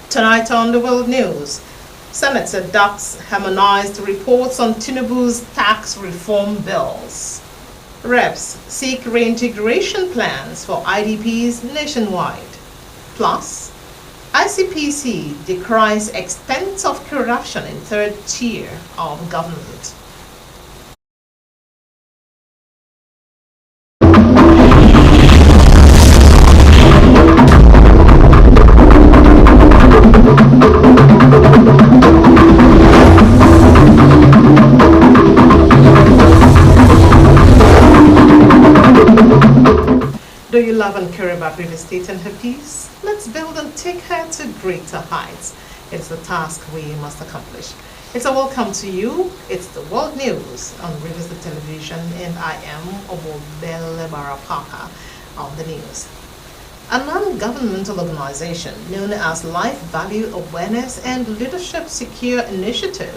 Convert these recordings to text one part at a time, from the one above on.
Tonight on the World News, Senate adopts harmonized reports on Tinubu's tax reform bills. Reps seek reintegration plans for IDPs nationwide. Plus, ICPC decries extent of corruption in third tier of government. Do you love and care about real estate and her peace? Let's build and take her to greater heights. It's the task we must accomplish. It's a welcome to you. It's the World News on Rstv Television, and I am Obobele Barapaka on the news. A non-governmental organization known as Life Value Awareness and Leadership Secure Initiative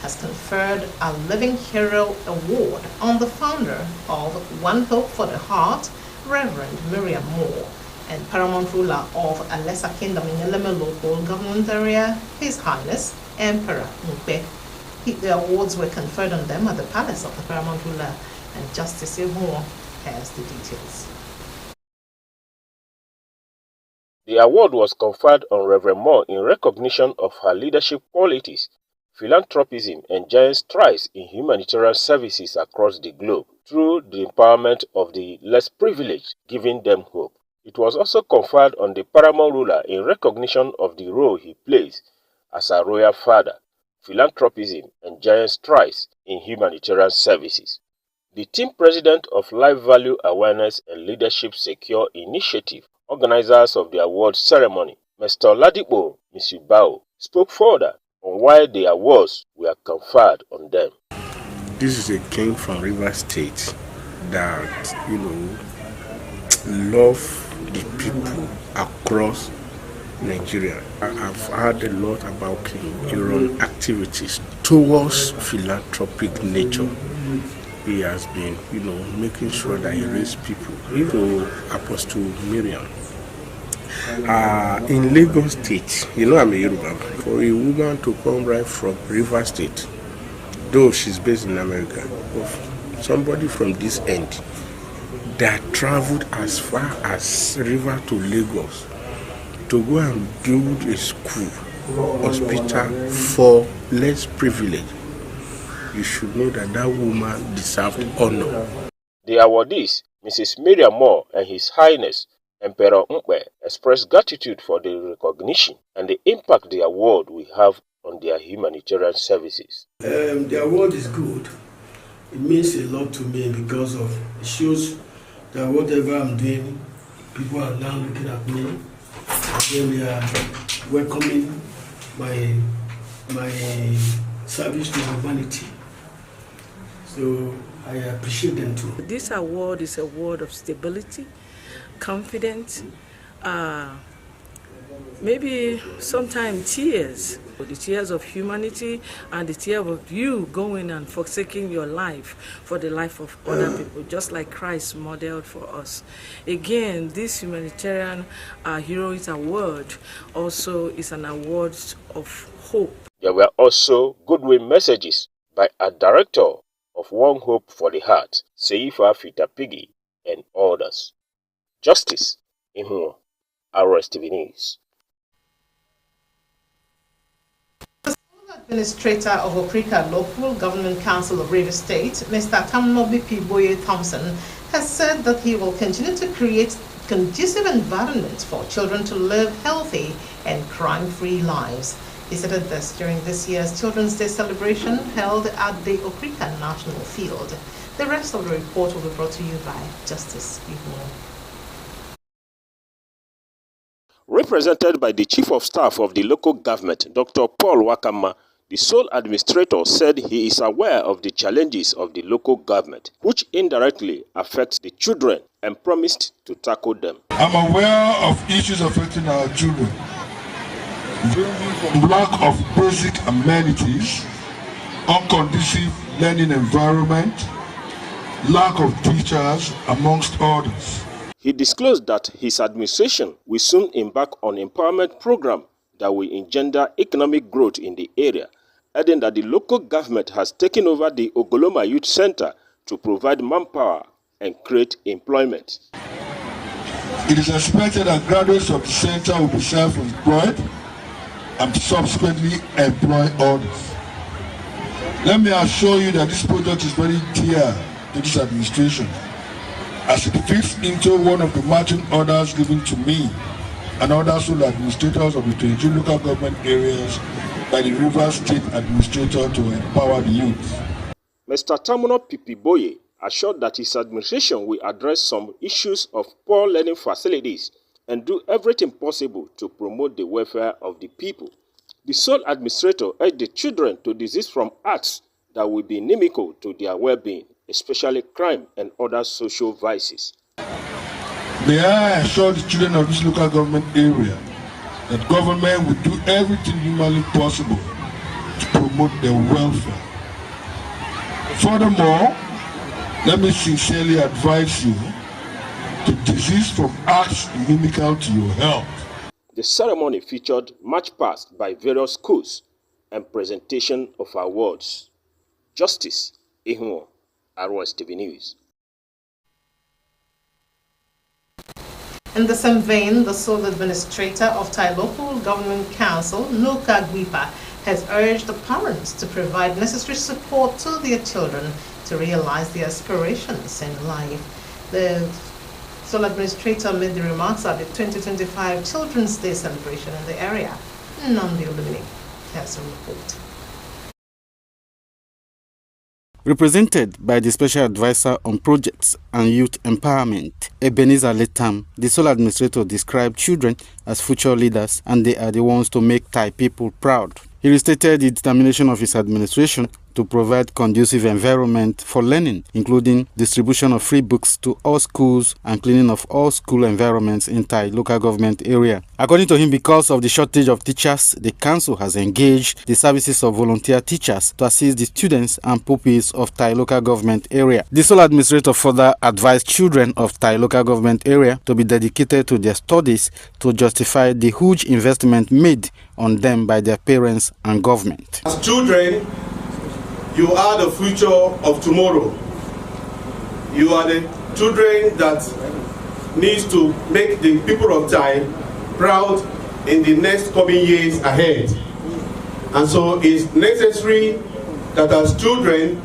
has conferred a Living Hero Award on the founder of One Hope for the Heart, Reverend Miriam Moore, and paramount ruler of a lesser kingdom in Eleme local government area, His Highness Emperor Nkpe. The awards were conferred on them at the palace of the paramount ruler, and Justice Moore has the details. The award was conferred on Reverend Moore in recognition of her leadership qualities, philanthropism, and giant strides in humanitarian services across the globe through the empowerment of the less privileged, giving them hope. It was also conferred on the paramount ruler in recognition of the role he plays as a royal father, philanthropism, and giant strides in humanitarian services. The team president of Life Value Awareness and Leadership Secure Initiative, organizers of the award ceremony, Mr. Ladipo Misubao, spoke further on why the awards were conferred on them. This is a king from Rivers State that, love the people across Nigeria. I've heard a lot about King activities towards philanthropic nature. He has been, making sure that he raises people. Apostle Miriam. In Lagos State, I'm a Yoruba. For a woman to come right from Rivers State, though she's based in America, somebody from this end that traveled as far as River to Lagos to go and build a school, hospital for less privileged, you should know that that woman deserved honor. The awardees, Mrs. Miriam Moore and His Highness Emperor Nkpe, expressed gratitude for the recognition and the impact the award will have on their humanitarian services. The award is good. It means a lot to me because it shows that whatever I'm doing, people are now looking at me and then they are welcoming my service to humanity. So I appreciate them too. This award is a word of stability, confidence, maybe sometimes tears. The tears of humanity and the tears of you going and forsaking your life for the life of other people, just like Christ modeled for us. Again, this humanitarian heroic award also is an award of hope. There were also goodwill messages by a director of One Hope for the Heart, Seifa Fitapigi, and others. Justice Ihuo, Rstv News. Administrator of Okrika Local Government Council of Rivers State, Mr. Kamnobi Piboye Thompson, has said that he will continue to create conducive environments for children to live healthy and crime-free lives. He said this during this year's Children's Day celebration held at the Okrika National Field. The rest of the report will be brought to you by Justice Ihuo. Represented by the Chief of Staff of the local government, Dr. Paul Wakama, the sole administrator said he is aware of the challenges of the local government, which indirectly affects the children, and promised to tackle them. I'm aware of issues affecting our children, ranging from lack of basic amenities, unconducive learning environment, lack of teachers, amongst others. He disclosed that his administration will soon embark on empowerment program that will engender economic growth in the area, adding that the local government has taken over the Ogoloma Youth Center to provide manpower and create employment. It is expected that graduates of the center will be self-employed and subsequently employ others. Let me assure you that this project is very dear to this administration, as it fits into one of the marching orders given to me and other sole administrators of the 22 local government areas by the Rivers State Administrator to empower the youth. Mr. Tamuno Pipiboye assured that his administration will address some issues of poor learning facilities and do everything possible to promote the welfare of the people. The sole administrator urged the children to desist from acts that will be inimical to their well-being, especially crime and other social vices. May I assure the children of this local government area that government will do everything humanly possible to promote their welfare. Furthermore, let me sincerely advise you to desist from acts inimical to your health. The ceremony featured march past by various schools and presentation of awards. Justice Ihunwo, Rstv News. In the same vein, the sole administrator of Tai Local Government Council, Nuka Gwipa, has urged the parents to provide necessary support to their children to realize their aspirations in life. The sole administrator made the remarks at the 2025 Children's Day celebration in the area. Namdi Olumini has a report. Represented by the Special Advisor on Projects and Youth Empowerment, Ebenezer Letam, the sole administrator described children as future leaders and they are the ones to make Thai people proud. He restated the determination of his administration to provide conducive environment for learning, including distribution of free books to all schools and cleaning of all school environments in Thai local government area. According to him, because of the shortage of teachers, the council has engaged the services of volunteer teachers to assist the students and pupils of Thai local government area. The sole administrator further advised children of Thai local government area to be dedicated to their studies to justify the huge investment made on them by their parents and government. As children, you are the future of tomorrow. You are the children that needs to make the people of Thai proud in the next coming years ahead. And so it's necessary that as children,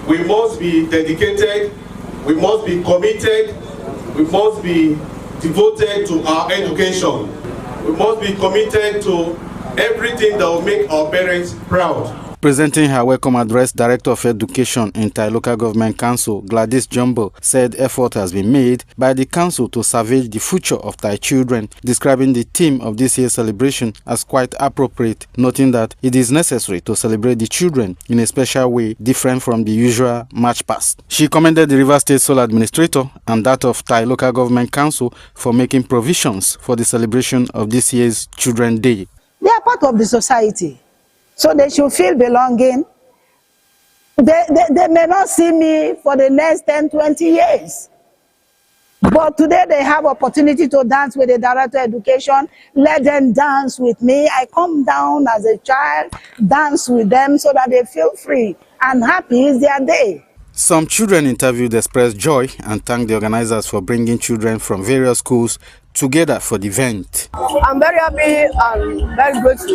we must be dedicated, we must be committed, we must be devoted to our education. We must be committed to everything that will make our parents proud. Presenting her welcome address, Director of Education in Thai Local Government Council, Gladys Jumbo, said effort has been made by the council to salvage the future of Thai children, describing the theme of this year's celebration as quite appropriate, noting that it is necessary to celebrate the children in a special way different from the usual march past. She commended the Rivers State Sole Administrator and that of Thai Local Government Council for making provisions for the celebration of this year's Children's Day. They are part of the society. So they should feel belonging. They may not see me for the next 10, 20 years. But today they have opportunity to dance with the Director of Education. Let them dance with me. I come down as a child, dance with them so that they feel free and happy is their day. Some children interviewed expressed joy and thanked the organizers for bringing children from various schools together for the event. I'm very happy and very grateful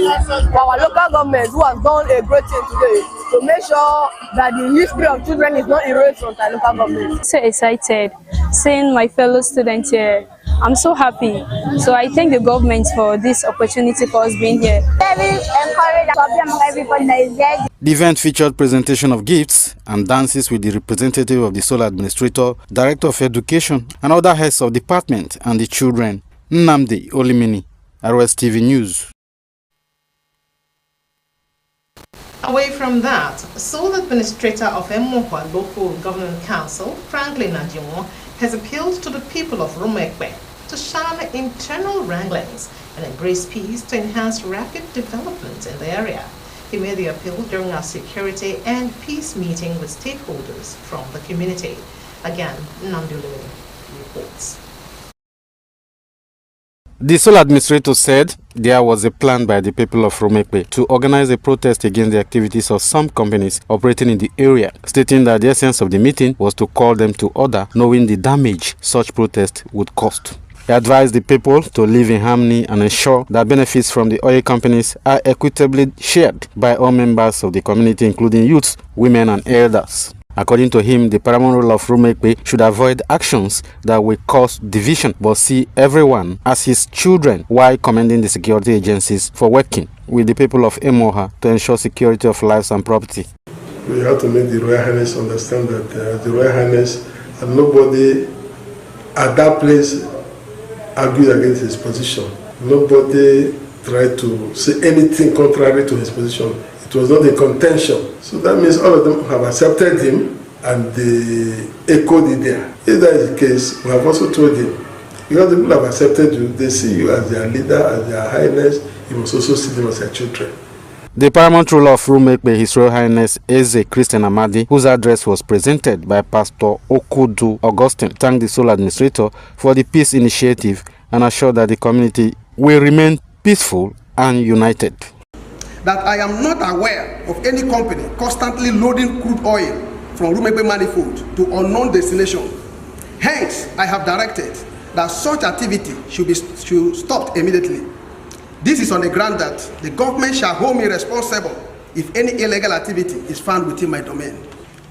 for our local government who has done a great thing today to make sure that the history of children is not erased from the local government. So excited seeing my fellow students here. I'm so happy. So I thank the government for this opportunity for us being here. Very encouraged among everybody that is there. The event featured presentation of gifts and dances with the representative of the Sole Administrator, Director of Education, and other heads of department and the children. Namdi Olumini, Rstv News. Away from that, sole administrator of Emohua Local Government Council, Franklin Ajimo, has appealed to the people of Rumekwe to shun internal wranglings and embrace peace to enhance rapid development in the area. He made the appeal during a security and peace meeting with stakeholders from the community. Again, Namdi Olumini reports. The sole administrator said there was a plan by the people of Rumekpe to organize a protest against the activities of some companies operating in the area, stating that the essence of the meeting was to call them to order, knowing the damage such protest would cost. He advised the people to live in harmony and ensure that benefits from the oil companies are equitably shared by all members of the community, including youths, women and elders. According to him, the paramount role of Rumekpe should avoid actions that will cause division but see everyone as his children, while commending the security agencies for working with the people of Emoha to ensure security of lives and property. We have to make the Royal Highness understand that the Royal Highness and nobody at that place argued against his position. Nobody tried to say anything contrary to his position. It was not a contention. So that means all of them have accepted him and they echoed it there. If that is the case, we have also told him, because the people have accepted you, they see you as their leader, as their highness, you must also see them as their children. The paramount ruler of Rumekpe, His Royal Highness Eze Christian Amadi, whose address was presented by Pastor Okudu Augustine, thanked the sole administrator for the peace initiative and assured that the community will remain peaceful and united. That I am not aware of any company constantly loading crude oil from Rumekpe manifold to unknown destination. Hence, I have directed that such activity should be stopped immediately. This is on the ground that the government shall hold me responsible if any illegal activity is found within my domain.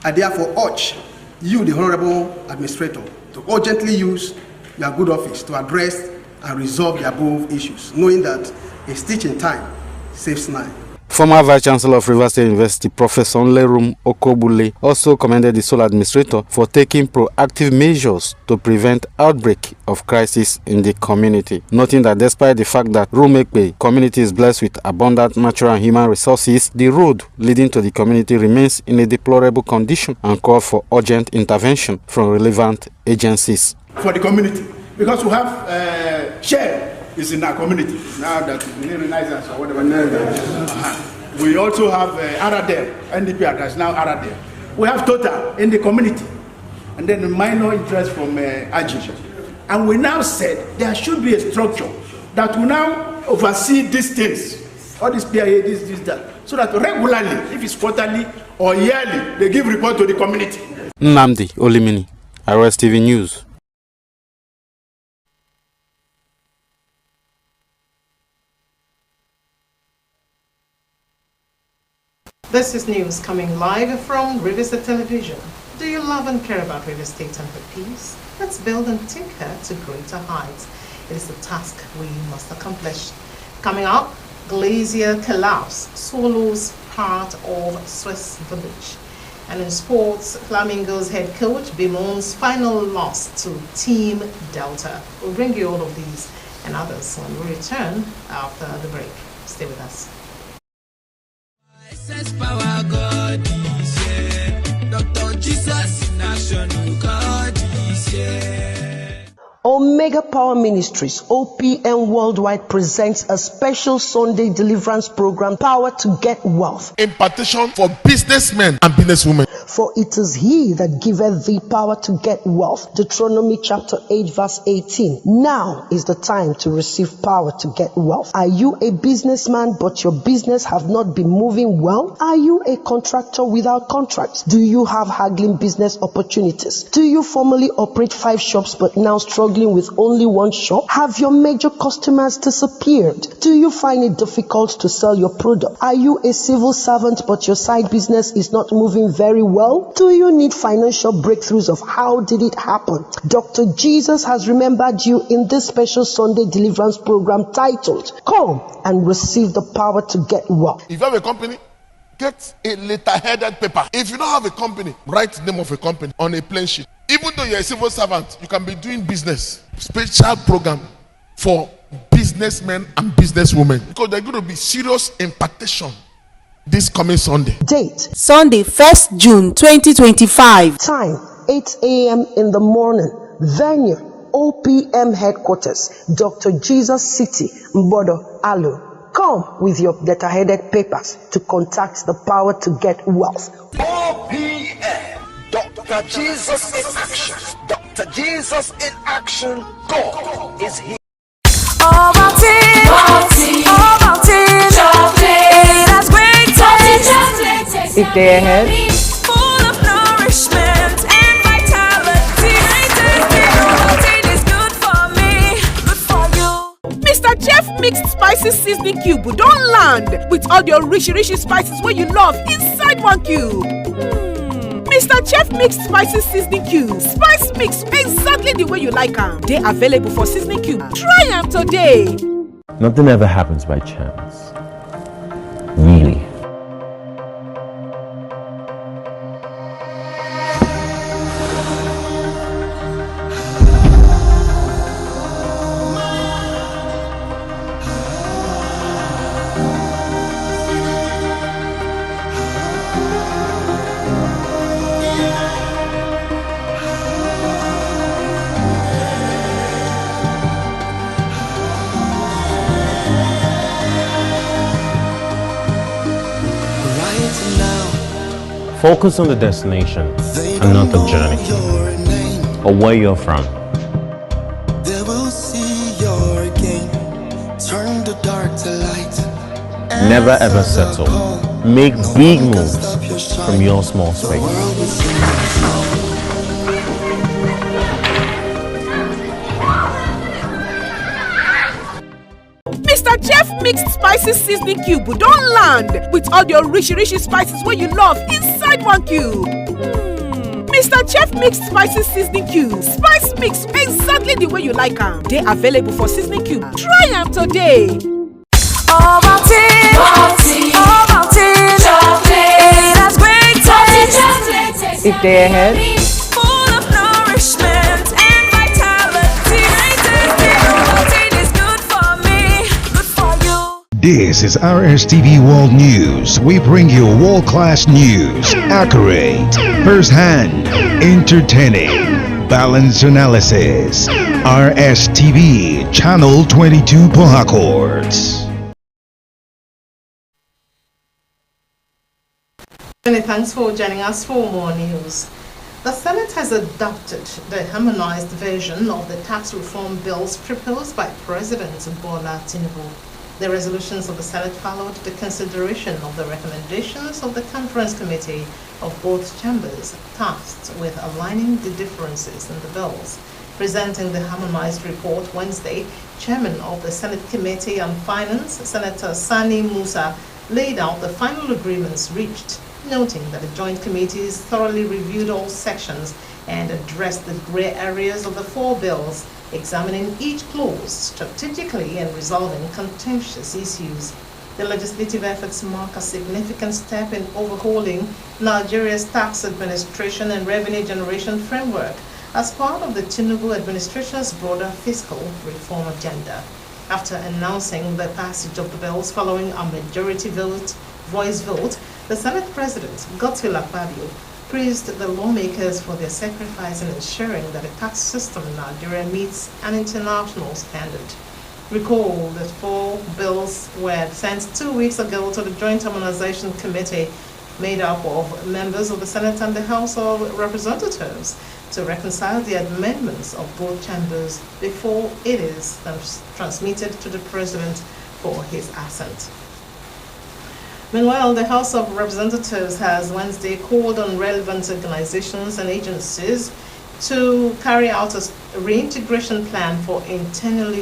I therefore urge you, the Honorable Administrator, to urgently use your good office to address and resolve the above issues, knowing that a stitch in time saves 9. Former Vice Chancellor of Rivers State University, Professor Nlerum Okobule, also commended the sole administrator for taking proactive measures to prevent outbreak of crisis in the community, noting that despite the fact that Rumekpe community is blessed with abundant natural and human resources, the road leading to the community remains in a deplorable condition and called for urgent intervention from relevant agencies. For the community, because we have share is in our community now that Renaissance or whatever. We also have Aradel, NDP address now Aradel. We have Total in the community, and then a minor interest from Ajij. And we now said there should be a structure that will now oversee these things, all this PIA, this, that, so that regularly, if it's quarterly or yearly, they give report to the community. Nnamdi Olimini, Rstv News. This is news coming live from Rivers Television. Do you love and care about real estate and her peace? Let's build and take her to greater heights. It is the task we must accomplish. Coming up, Glacier collapse swallows part of Swiss village. And in sports, Flamingos head coach bemoans final loss to Team Delta. We'll bring you all of these and others when we return after the break. Stay with us. Power God is here. Dr. Jesus in action, God is here. Omega Power Ministries, OPM Worldwide, presents a special Sunday deliverance program, Power to Get Wealth. Impartation for businessmen and businesswomen. For it is he that giveth thee power to get wealth. Deuteronomy chapter 8 verse 18. Now is the time to receive power to get wealth. Are you a businessman but your business have not been moving well? Are you a contractor without contracts? Do you have haggling business opportunities? Do you formerly operate 5 shops but now struggling with only 1 shop? Have your major customers disappeared? Do you find it difficult to sell your product? Are you a civil servant but your side business is not moving very well? Do you need financial breakthroughs of how did it happen? Dr. Jesus has remembered you in this special Sunday deliverance program titled, Come and Receive the Power to Get Wealth. If you have a company, get a letter-headed paper. If you don't have a company, write the name of a company on a plain sheet. Even though you're a civil servant, you can be doing business. Special program for businessmen and businesswomen, because there's going to be serious impartation this coming Sunday. Date Sunday, 1st June 2025. Time 8 a.m. in the morning. Venue OPM headquarters, Dr. Jesus City, Mbodo, Alu. Come with your letter-headed papers to contact the Power to Get Wealth. OPM, Dr. Jesus in action. Dr. Jesus in action. God is here. If they're ahead. Full of nourishment and vitality. Ovaltine is good for me, good for you. Mr. Chef Mixed Spices Seasoning Cube don't land with all your rich spices where you love inside one cube. Mr. Chef Mixed Spices Seasoning Cube. Spice mix exactly the way you like them. They available for seasoning cube. Try them today. Nothing ever happens by chance. Really. Focus on the destination and not the journey, or where you're from. They will see your gain. Turn the dark to light. Never ever settle. Make big moves from your small space. Mr. Chef Mixed Spices Seasoning Cube don't land with all your rich spices where you love inside one cube. Mr. Chef Mixed Spices Seasoning Cube. Spice mix exactly the way you like them. They available for seasoning cube. Try them today. Ovaltine, chocolate. That's great taste. If they're ahead. Full of nourishment and vitality. Ovaltine is good for me, good for you. This is Rstv World News. We bring you world-class news, accurate, first-hand, entertaining, balanced analysis. Rstv, Channel 22 Port Harcourt. Many thanks for joining us for more news. The Senate has adopted the harmonized version of the tax reform bills proposed by President Bola Tinubu. The resolutions of the Senate followed the consideration of the recommendations of the Conference Committee of both chambers tasked with aligning the differences in the bills. Presenting the harmonized report Wednesday, Chairman of the Senate Committee on Finance, Senator Sani Musa, laid out the final agreements reached, noting that the joint committees thoroughly reviewed all sections and addressed the gray areas of the four bills, examining each clause strategically and resolving contentious issues. The legislative efforts mark a significant step in overhauling Nigeria's tax administration and revenue generation framework as part of the Tinubu administration's broader fiscal reform agenda. After announcing the passage of the bills following a majority voice vote, the Senate President, Godswill Akpabio, praised the lawmakers for their sacrifice in ensuring that the tax system in Nigeria meets an international standard. Recall that 4 bills were sent 2 weeks ago to the Joint Harmonization Committee, made up of members of the Senate and the House of Representatives, to reconcile the amendments of both chambers before it is transmitted to the President for his assent. Meanwhile, the House of Representatives has Wednesday called on relevant organizations and agencies to carry out a reintegration plan for internally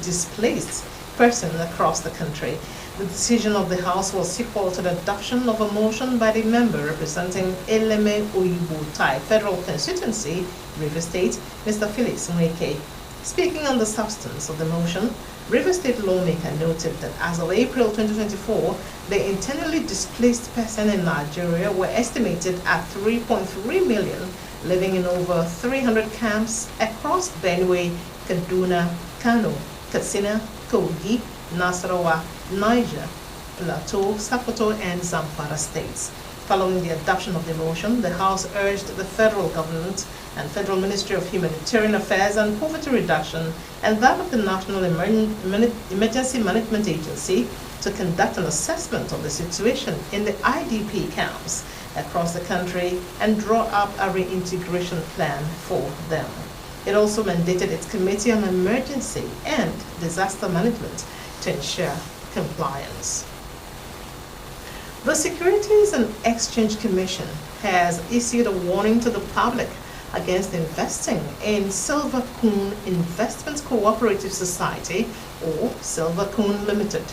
displaced persons across the country. The decision of the House was sequel to the adoption of a motion by the member representing Eleme Oyibo Tai Federal Constituency, Rivers State, Mr. Felix Nweke. Speaking on the substance of the motion, Rivers State lawmaker noted that as of April 2024, the internally displaced persons in Nigeria were estimated at 3.3 million, living in over 300 camps across Benue, Kaduna, Kano, Katsina, Kogi, Nasarawa, Niger, Plateau, Sokoto, and Zamfara states. Following the adoption of the motion, the House urged the federal government and Federal Ministry of Humanitarian Affairs and Poverty Reduction and that of the National Emergency Management Agency to conduct an assessment of the situation in the IDP camps across the country and draw up a reintegration plan for them. It also mandated its Committee on Emergency and Disaster Management to ensure compliance. The Securities and Exchange Commission has issued a warning to the public against investing in Silver Coon Investment Cooperative Society or Silver Coon Limited.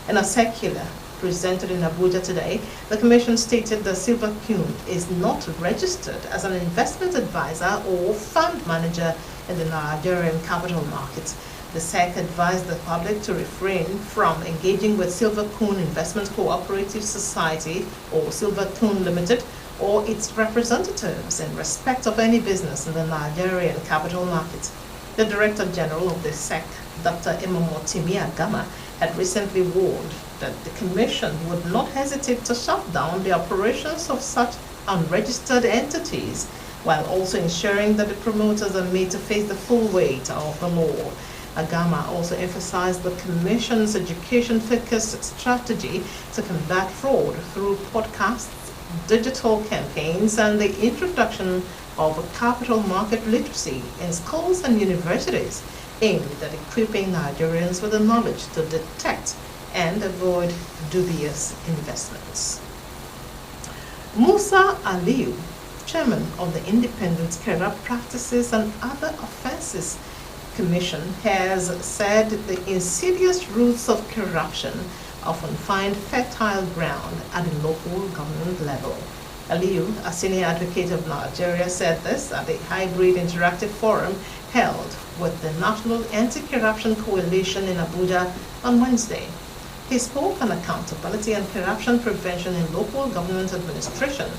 In a circular presented in Abuja today, the Commission stated that Silver Coon is not registered as an investment advisor or fund manager in the Nigerian capital market. The SEC advised the public to refrain from engaging with Silver Coon Investment Cooperative Society or Silver Coon Limited or its representatives in respect of any business in the Nigerian capital market. The Director General of the SEC, Dr. Imamotimi Agama, had recently warned that the Commission would not hesitate to shut down the operations of such unregistered entities, while also ensuring that the promoters are made to face the full weight of the law. Agama also emphasized the Commission's education-focused strategy to combat fraud through podcasts, digital campaigns, and the introduction of capital market literacy in schools and universities aimed at equipping Nigerians with the knowledge to detect and avoid dubious investments. Musa Aliyu, chairman of the Independent Corrupt Practices and Other Offences Commission, has said the insidious roots of corruption often find fertile ground at the local government level. Aliyu, a senior advocate of Nigeria, said this at the hybrid interactive forum held with the National Anti-Corruption Coalition in Abuja on Wednesday. He spoke on accountability and corruption prevention in local government administration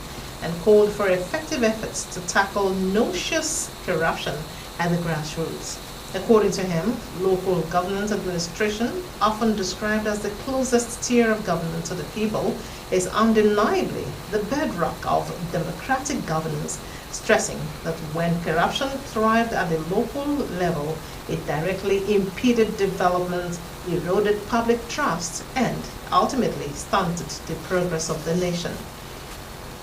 and called for effective efforts to tackle noxious corruption at the grassroots. According to him, local government administration, often described as the closest tier of government to the people, is undeniably the bedrock of democratic governance, stressing that when corruption thrived at the local level, it directly impeded development, eroded public trust, and ultimately stunted the progress of the nation.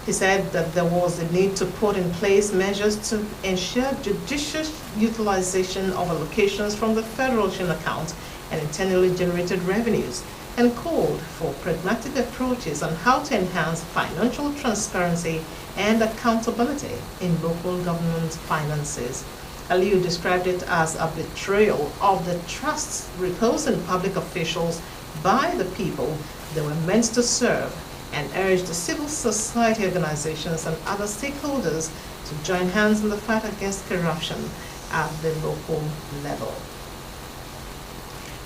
He said that there was a need to put in place measures to ensure judicious utilization of allocations from the federation account and internally generated revenues, and called for pragmatic approaches on how to enhance financial transparency and accountability in local government finances. Aliyu described it as a betrayal of the trust reposed in public officials by the people they were meant to serve, and urged the civil society organizations and other stakeholders to join hands in the fight against corruption at the local level.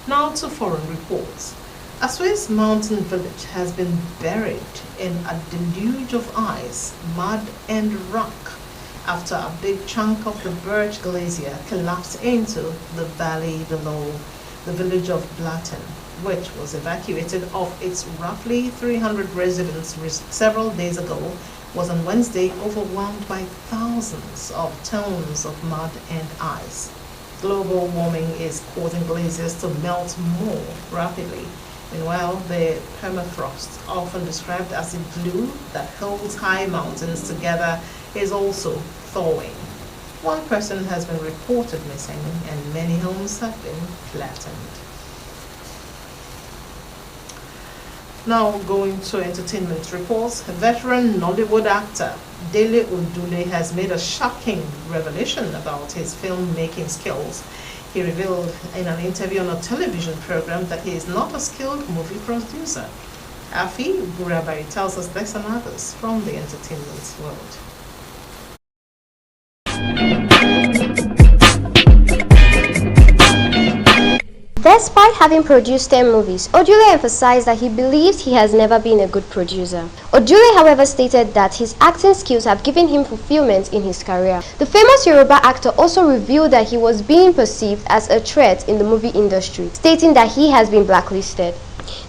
Now to foreign reports. A Swiss mountain village has been buried in a deluge of ice, mud, and rock after a big chunk of the Birch Glacier collapsed into the valley below. The village of Blatten, which was evacuated of its roughly 300 residents several days ago, was on Wednesday overwhelmed by thousands of tons of mud and ice. Global warming is causing glaciers to melt more rapidly. Meanwhile, the permafrost, often described as the glue that holds high mountains together, is also thawing. One person has been reported missing and many homes have been flattened. Now going to entertainment reports, veteran Nollywood actor Dele Odule has made a shocking revelation about his filmmaking skills. He revealed in an interview on a television program that he is not a skilled movie producer. Afi Gurabari tells us this and others from the entertainment world. Despite having produced 10 movies, Odule emphasized that he believes he has never been a good producer. Odule, however, stated that his acting skills have given him fulfillment in his career. The famous Yoruba actor also revealed that he was being perceived as a threat in the movie industry, stating that he has been blacklisted.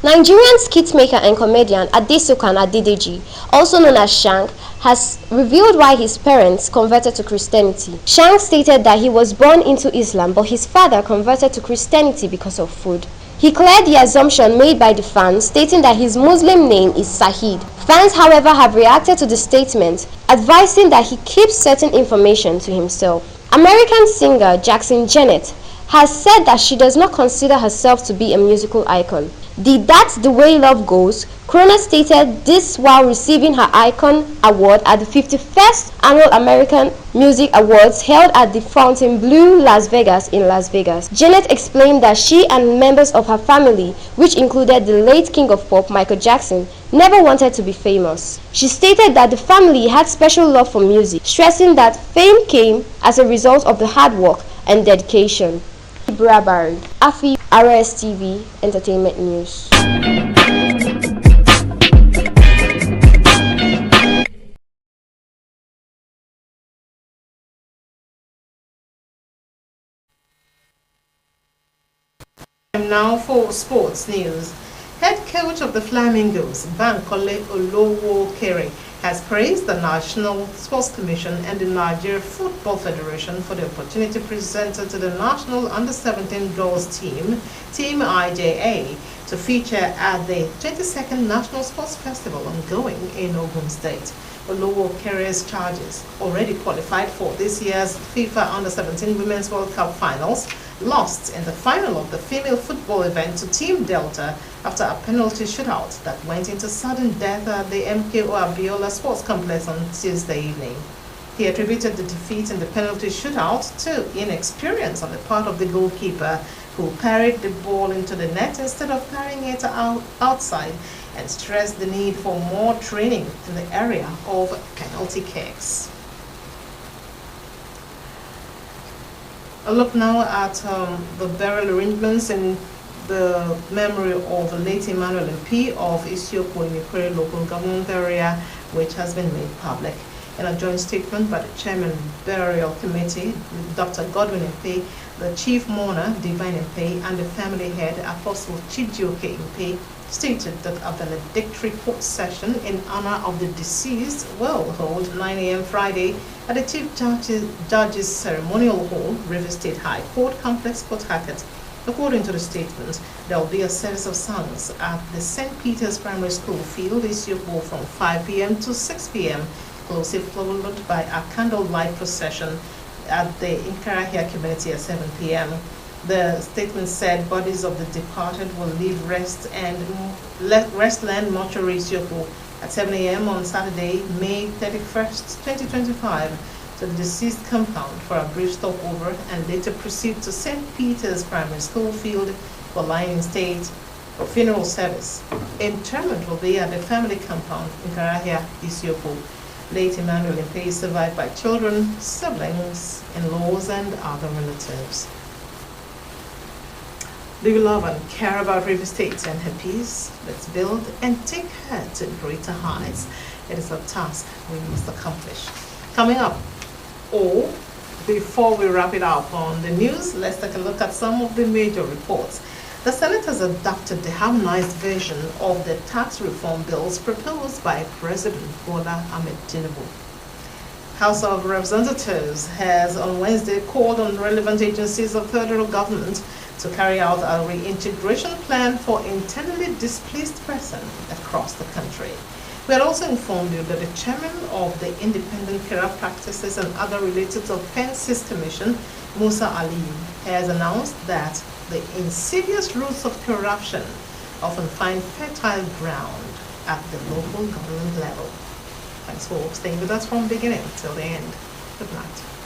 Nigerian skit maker and comedian Adesokan Adedeji, also known as Shank, has revealed why his parents converted to Christianity. Shank stated that he was born into Islam, but his father converted to Christianity because of food. He cleared the assumption made by the fans, stating that his Muslim name is Sahid. Fans, however, have reacted to the statement, advising that he keeps certain information to himself. American singer Jackson Janet has said that she does not consider herself to be a musical icon. The That's the Way Love Goes crooner stated this while receiving her Icon Award at the 51st Annual American Music Awards held at the Fontainebleau, Las Vegas in Las Vegas. Janet explained that she and members of her family, which included the late King of Pop Michael Jackson, never wanted to be famous. She stated that the family had special love for music, stressing that fame came as a result of the hard work and dedication. Brabari, Afi, Rstv Entertainment News. Now for sports news. Head coach of the Flamingos, Bankole Olowokere, has praised the National Sports Commission and the Nigeria Football Federation for the opportunity presented to the national under-17 girls team, Team IJA, to feature at the 22nd National Sports Festival ongoing in Ogun State. Olowokere's charges already qualified for this year's FIFA Under-17 Women's World Cup finals, lost in the final of the female football event to Team Delta after a penalty shootout that went into sudden death at the MKO Abiola Sports Complex on Tuesday evening. He attributed the defeat in the penalty shootout to inexperience on the part of the goalkeeper, who parried the ball into the net instead of carrying it outside, and stressed the need for more training in the area of penalty kicks. A look now at the burial arrangements in the memory of the late Emmanuel MP of Isiokpo in Ikwere local government area, which has been made public. In a joint statement by the Chairman Burial Committee, Dr. Godwin Mpe, the Chief Mourner, Divine Mpe, and the family head, Apostle Chijioke Mpe, stated that a valedictory court session in honor of the deceased will hold 9 a.m. Friday at the Chief Judge's Ceremonial Hall, River State High Court Complex, Port Harcourt. According to the statement, there will be a service of songs at the St. Peter's Primary School field, Isiokpo, from 5 p.m. to 6 p.m., closely followed by a candlelight procession at the Nkarahia community at 7 p.m. The statement said bodies of the departed will leave Restland Mortuary Isiokpo at 7 a.m. on Saturday, May 31st, 2025, to the deceased compound for a brief stopover and later proceed to St. Peter's Primary School field for lying in state for funeral service. Interment will be at the family compound in Nkarahia, Isiokpo. Late Emmanuel Mpe is survived by children, siblings, in-laws, and other relatives. Do you love and care about River State and her peace? Let's build and take her to greater heights. It is a task we must accomplish. Coming up, or before we wrap it up on the news, let's take a look at some of the major reports. The Senate has adopted the harmonized version of the tax reform bills proposed by President Bola Ahmed Tinubu. House of Representatives has on Wednesday called on relevant agencies of federal government to carry out a reintegration plan for internally displaced persons across the country. We had also informed you that the chairman of the Independent Career Practices and Other Related Offences Commission, Musa Ali, has announced that the insidious roots of corruption often find fertile ground at the local government level. Thanks for staying with us from beginning till the end. Good night.